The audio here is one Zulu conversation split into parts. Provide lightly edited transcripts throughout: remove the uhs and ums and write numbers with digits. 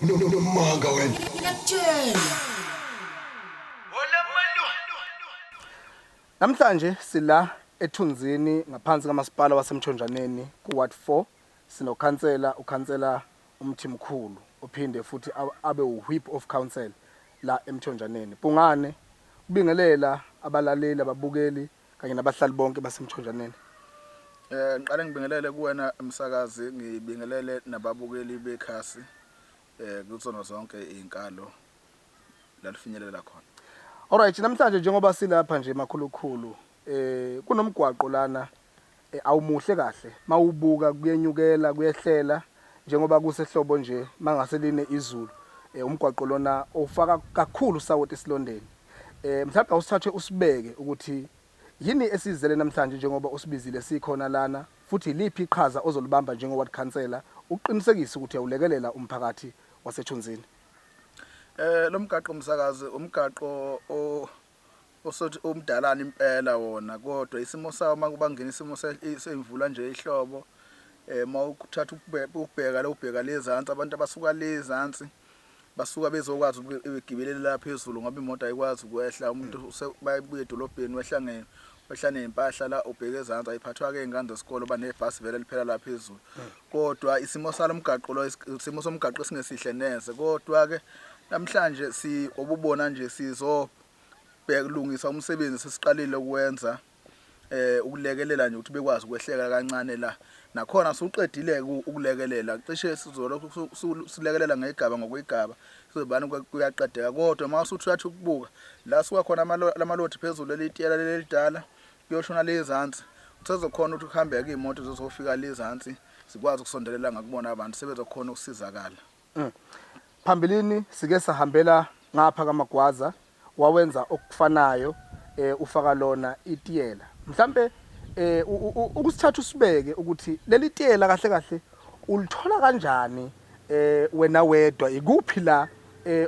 Unomanga wena. Namhlanje sila ethunzini ngaphansi kamasipala wasemthonjaneni kuWard 4 ukhansela umthimkhulu uphinde futhi abe uwhip of council la emthonjaneni. Bungane ubingelela abalaleli ababukeli kanye nabahlali bonke basemthonjaneni. Ngiqale ngibingelele kuwena umsakazi, ngibingelele nababukeli bekhasi kuzona zonke izinkalo lalifinyelela khona. Alright, namhlanje njengoba silapha nje emakhulukhulu kunomgwaqo lana awumuhle kahle. Mawubuka kuyenyukela kuyehlela njengoba kusehlobo nje mangase line izulu. Umgwaqo lona ofaka kakhulu sawoti esilondeni. Mhlawumbe awusithathe usibeke ukuthi yini esizele namhlanje njengoba usibizile sikhona lana futhi liphi iqhaza ozolibamba njengoward councillor uqinisekisa ukuthi uyawulekelela umphakathi wasethunzini. Lo mgaqo umsakazi umgaqo osothi umdalana impela wona, kodwa isimo sawo makubangena isimo semvula nje ihlobo mawukuthatha ukubheka ubheka lezantsi, abantu abasuka lezantsi basuka bezokwazi ukugibelela la phezulu ngoba imoto ayikwazi ukwehla, umuntu bayibuye edolobheni wehla nempahla la ubheke ezantsi ayiphathwa ke ingane zesikole banebhasi vele liphela la phezulu. Kodwa isimo salomgaqo lo isimo somgaqo singesihle neze, kodwa ke namhlanje obubona nje sizobheka kulungisa umsebenzi sesiqalile ukwenza ukulekelela nje ukuthi bekwazi ukwehleka kancane la. Nakhona suqedile ukulekelela cishe sizolokhu silekelela ngegaba ngokwegaba sizobani kuyaqedeka, kodwa mawusuthatha ukubuka la suka khona amalodi phezulu elitiyela lelidala kuyoshona lezantsi usezokhona ukuthi kuhambeke izimoto zizofika lezantsi sikwazi ukusondelela ngakubona abantu sebezokhona ukusizakala. Phambilini sike sahambela ngapha kaMagwaza wawenza okufanayo ufaka lona itiyela. Mhlambe ukusithatha usibeke ukuthi leli tiyela kahle kahle ulithola kanjani wena wedwa, ikuphi la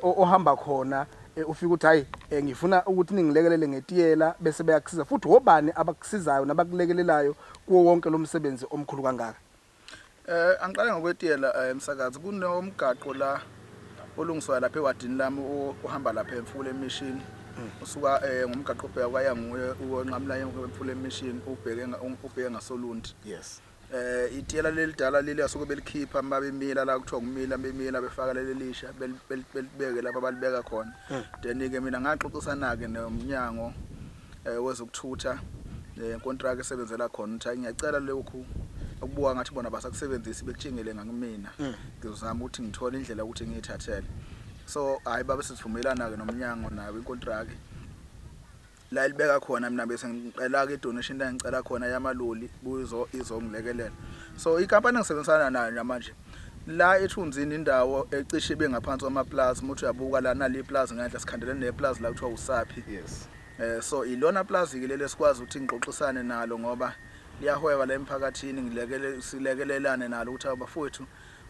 ohamba khona ufika ukuthi hayi ngifuna ukuthi ningilekelele ngetiyela bese beyakusiza futhi wobani abakusizayo nabakulekelelayo kuwo wonke lo msebenzi omkhulu kangaka. Angiqale ngokwetiyela emsakazi kunomgaqo la olungiswa lapha ewadini lami uhamba lapha eMfule eMishini usuka ngomgaqo obheka kwaya nguye uNqamla eMfule eMishini ubheke ngaSolundi. Yes. Itiyela lelidala leli asuke belikhipha mabemila la kuthiwa ngumila bemila befaka leli lisha belibeke lapha balibeka khona. Then ke mina ngaxoxisana ke nomnyango wezokuthutha contract esebenzela khona ukuthi ngiyacela lokhu ukubuka ngathi bona basakusebenzisi bekutshingele ngakimina ngizozama ukuthi ngithole indlela ukuthi ngiyithathele. So hayi babe sivumelana ke nomnyango nawe icontract la libeka khona, mina bese ngicela ke donation la ngicela khona yamaloli buzo izongilekelela. So inkampani engisebenzisana nayo namanje la ethunzini indawo ecishe bengaphansi kwamaplaza umuntu uyabuka la nali plaza ngandla sikhandelene neplaza la kuthiwa uSaphi. Yes. So ilona plaza ke lele sikwazi ukuthi ngixoxisane nalo ngoba liyahweba la emphakathini silekelelane nalo ukuthi abafowethu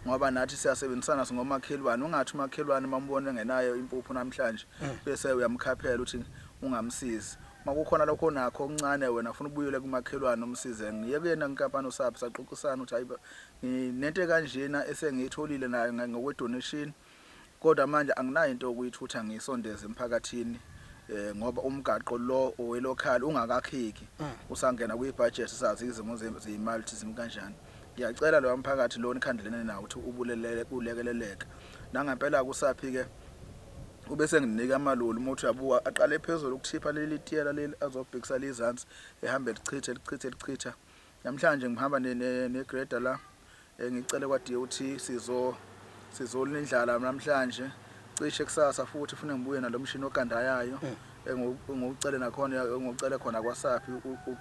ngoba nathi siyasebenzisana singomakhelwane, ungathi umakhelwane mambone ngenayo impuphu namhlanje bese uyamkhaphela ukuthi ungamsizi. Makukhona lokho nakho okuncane wena ufuna ubuyele kumakhelwane umsize, ngiye kuyena inkampani uSaphi saxoxisana ukuthi hayi nento kanjena esengiyitholile nayo ngokwe-donation, kodwa manje anginayo into okuyithutha ngisondeze emphakathini ngoba umgaqo lo owelocal ungakakhiki usangena kwi-budget sazi izimo zezimali zimi kanjani. Ngiyacela lo mphakathi lo nikhandelene nawo ukuthi ulekeleleke nangempela kuSaphi ke ubese nginika amaloli umuntu uyabuka aqale phezulu ukuthipha leli tiyela leli azobhekisa lezantsi ehambe lichitha. Namhlanje ngihamba negrader la ngicela kwa-DOT sizolindlala namhlanje cishe kusasa futhi ufuna ngibuye nalomshini okandayayo ngicela nakhona ngicela khona kwaSaphi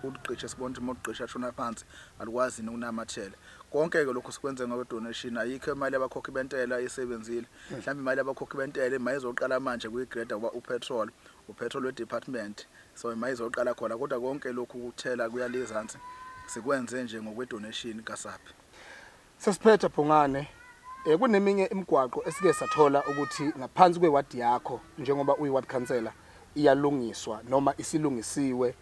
uqishe sibona ukuthi uqisha shona phansi alikwazi ukunamathela. Konke ke lokho sikwenze ngokwe-donation, ayikho imali abakhokhi bentela isebenzile. Mhlawumbe imali abakhokhi bentela mayizoqala manje kuyigrade ngoba upetrol we-department, so mayizoqala khona, kodwa konke lokhu kuthela kuyalezantsi sikwenze nje ngokwe-donation kaSaphi. Sesiphethe Bhungane kuneminye imigwaqo esike sathola ukuthi ngaphansi kwewadi yakho njengoba uyiward councillor iyalungiswa noma isilungisiwe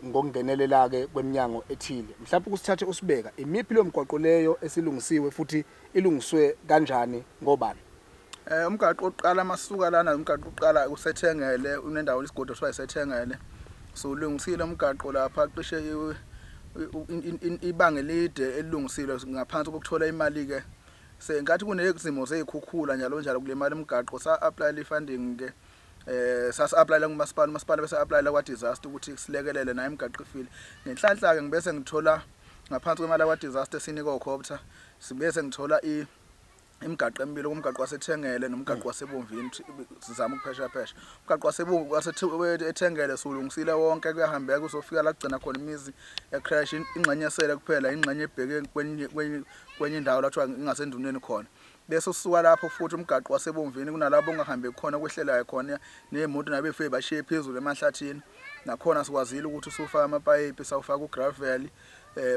ngokungenelela ke kweminyango ethile. Mhlawumbe kusithathe usibeka imiphi lo mgwaqo leyo esilungisiwe futhi ilungiswe kanjani ngobani? Umgaqo oqala masuka lana umgaqo oqala uSethengele unendawo isigodo shwa iSethengele. So ulungisile umgaqo lapha cishe ibanga elide elungisile ngaphansi kokuthola imali ke. Sengathi kunezimo zezikhukhula njalo njalo kule mali umgaqo sa apply funding ke sasa apply la umasipala bese apply la kwa disaster ukuthi silekelele naye imigaqo ifile. Ngenhlanhla ke ngibese ngithola ngaphansi kwemali kwa disaster sinika uCopter sibese ngithola imigaqo emibili kumgaqo waseThengele nomgaqo wasebomvini sizama ukuphesha phesha. Umgaqo wasebomvini sulungisile wonke kuyahambeka uzofika la kugcina khona imizi ecrash ingxenye yesele kuphela ingxenye ebheke kwenye indawo la kuthiwa ingasenduneni khona. Bese usuka lapho futhi umgaqo wasebomvini kunalabo ongahambe khona kwehlelayo khona neemoto nabefike bashiye phezulu emahlathini nakhona sikwazile ukuthi usufaka amapayipi sawufaka ugravel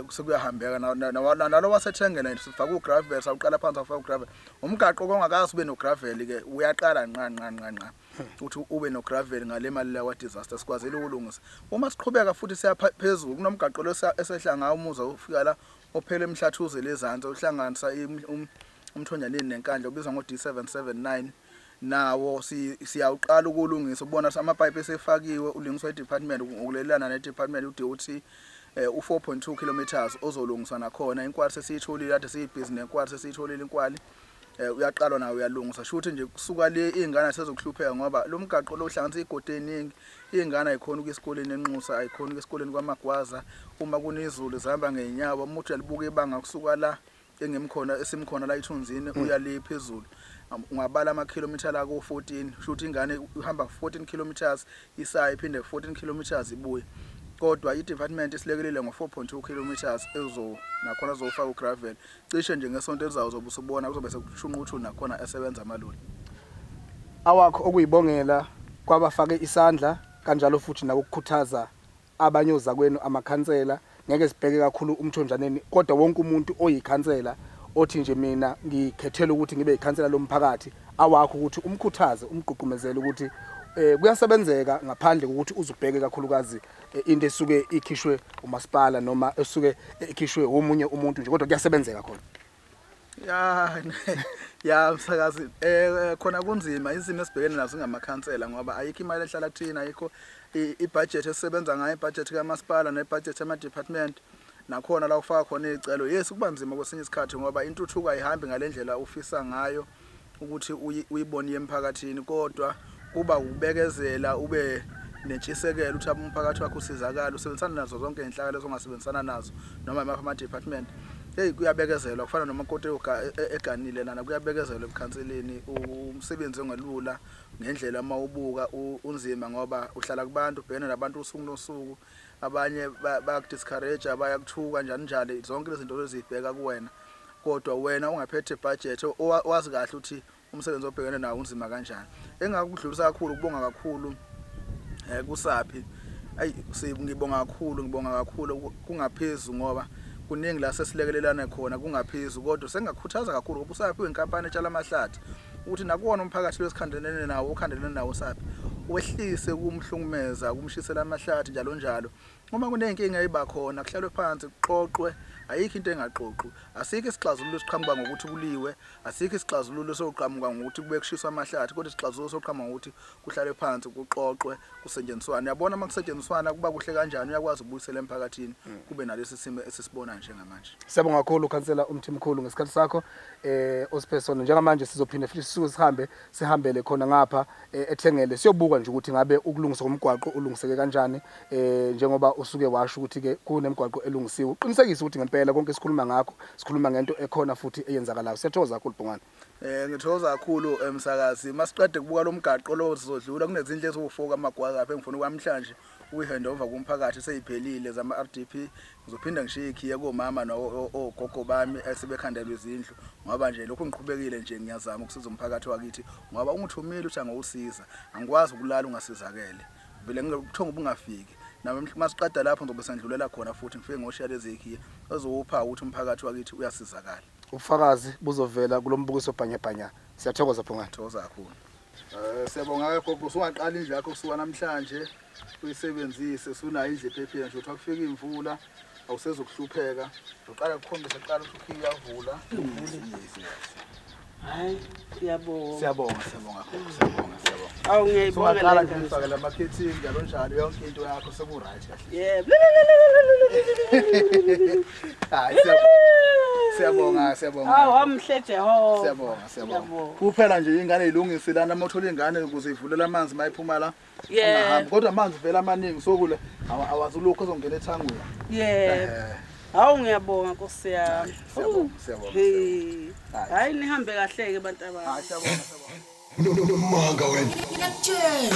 sekuyahambeka nalo waseThengele sifaka ugravel sawuqala phansi sawufaka ugravel. Umgaqo kongakazi ube nogravel ke uyaqala nqa ukuthi ube nogravel ngale mali la kwa disaster sikwazile ukulungisa. Uma siqhubeka futhi siya phezulu kunomgaqo lo esehla ngawo umuza ufika la ophela emhlathuze lezansi uhlanganisa umthonjaneni nenkandla obizwa ngo D779 nawo siyawuqala ukulungisa ubona amapipe esefakiwe ulingiswa idepartment ukulelana nedepartment uDOT u4.2 kilometers ozolungiswa nakhona inkwali sesiyitholile kade siyibhizinesi inkwali sesiyitholile inkwali uyaqalwa nawe uyalungisa shuthi nje kusuka le ingane sezoklupheka ngoba lo mgaqo lo uhlanganisa igodi eningi ingane ayikhona ukuyesikoleni enxusa ayikhona ukuyesikoleni kwaMagwaza uma kunezulu zihamba ngeenyawo umuntu uyalibuka ibanga kusuka la engemkhona esimkhona la ithunzini uyale phezulu ungabala amakhilomitha la ku14 shuthi ingane uhamba 14 kilometers isaya iphinde 14 kilometers ibuye kodwa idepartment isilekelele ngo4.2 kilometers nakhona zofaka ugravel cishe nje ngesonto elizayo uzobusubona kuzobe sekushunquthu nakhona esebenza amaloli awakho okuyibongela kwabafake isandla kanjalo futhi nakukhuthaza abanyoza kwenu amakhansela ngeke sibheke kakhulu umthonjaneni kodwa wonke umuntu oyikhansela othi nje mina ngikhethela ukuthi ngibe ikhansela lomphakathi awakho ukuthi umkhuthaze umgqugqumezele ukuthi kuyasebenzeka ngaphandle kokuthi uzubheke kakhulukazi into esuke ikhishwe umasipala noma esuke ikhishwe omunye umuntu nje kodwa kuyasebenzeka khona. Ya msakazi khona kunzima izimo esibhekene nazo ngamakhansela ngoba ayikho imali ehlala kuthina ayikho ibudget esebenza ngayo ibudget kamasipala nebudget ama department nakhona la ufaka khona izicelo yes kuba nzima kwesinye isikhathi ngoba intuthuko ayihambi ngalendlela ufisa ngayo ukuthi uyibone emphakathini kodwa kuba ubekezela ube nentshisekelo ukuthi umphakathi wakho usizakala usebenzisana nazo zonke inhlaka lezo ongasebenzisana nazo noma ama department kuyabekezelwa kufana noma konke eganile lana kuyabekezelwa ekhanseleni umsebenzi ongelula ngendlela mawubuka unzima ngoba uhlala kubantu ubhekene nabantu usuku nosuku abanye bayakudiscourage bayakuthuka njalo zonke lezi zinto ezibheka kuwena kodwa wena ungaphethe budget owazi kahle ukuthi umsebenzi obhekene nawo unzima kanjani engakudlulisa kakhulu kubonga kakhulu kuSaphi ngibonga kakhulu kungaphezulu ngoba kuningi la sesilekelelana khona kungaphezulu kodwa sengakhuthaza kakhulu ngoba uSaphi wenkampani etshala amahlathi ukuthi nakuwona umphakathi lesikhandelene nawo ukhandelene nawo uSaphi wehlise kumhlungumeza kumshisela amahlathi njalo uma kunenkinga eyiba khona kuhlalwe phansi kuxoxwe ayikho into engaqoqwa asikho isixazululo esiqhamuka ngokuthi kuliwe asikho isixazululo sokuqhamuka ngokuthi kube kushiswa amahlathi kodwa isixazululo sokuqhamuka ngokuthi kuhlalwe phansi kuxoxwe kusetshenziswana yabona makusetshenziswana kuba kuhle kanjani uyakwazi ukubuyisela emphakathini kube nalesi simo esisibona njengamanje. Siyabonga kakhulu ukhansela Umthimkhulu ngesikhathi sakho Ospeson njengamanje sizophinda futhi sisuke sihambele khona ngapha eThengele siyobuka nje ukuthi ngabe ukulungisa komgwaqo ulungiseke kanjani njengoba usuke washo ukuthi ke kunemigwaqo elungisiwe uqinisekise ukuthi ngempela konke sikhuluma ngakho sikhuluma ngento ekhona futhi eyenzakalayo. Siyathokoza kakhulu Bhungane. Ngithokoza kakhulu emsakazi masiqede kubuka lo mgaqo lo sizodlula kunezindlela eziwu4 kaMagwaza lapha engifuna kwamhlanje uyihandover kumphakathi seyiphelile zama RDP ngizophinda ngishiye ikhiya komama nogogo bami esebekhandelwe izindlu ngoba nje lokho ngiqhubekile nje ngiyazama ukusiza umphakathi wakithi ngoba unguthumile uthi angawusiza angikwazi ukulala ungasizakele vele ngikuthonga ubungafiki nami masiqeda lapho ngizobe sendlulela khona futhi ngifike ngoshiya lezi ikhiya ezowupha ukuthi umphakathi wakithi uyasizakala. Ufakazi buzovela kulombukiso bhanyabhanya. Siyathokoza Bhungane. Thokoza kakhulu. Siyabonga gogo usungaqala indlu yakho kusuka namhlanje uyisebenzise usunayo indlu ephephile nje uthi akufika imvula awusezokuhlupheka uqala ukukhombisa uqala ukuthi iyavula Hayi siyabonga. Siyabonga gogo siyabonga. Awu ngiyayibonga Sungaqala le nje ufake la marketing njalo njalo yonke into yakho seku right kahle. Yebo. Hayi siyabonga. Awu amhle Jehova. Siyabonga. Kuphela nje ingane ilungise lana mothola ingane ukuze ivulela amanzi mayiphuma la. Yebo. Kodwa amanzi vela amaningi sokule awazulukho uzongena ethangweni. Yebo. Hawu ngiyabonga Nkosi yami. Siyabonga. Hey. Hayi nihambe kahle ke bantu abami. Siyabonga. Nomanga wena. Ngiyakutshela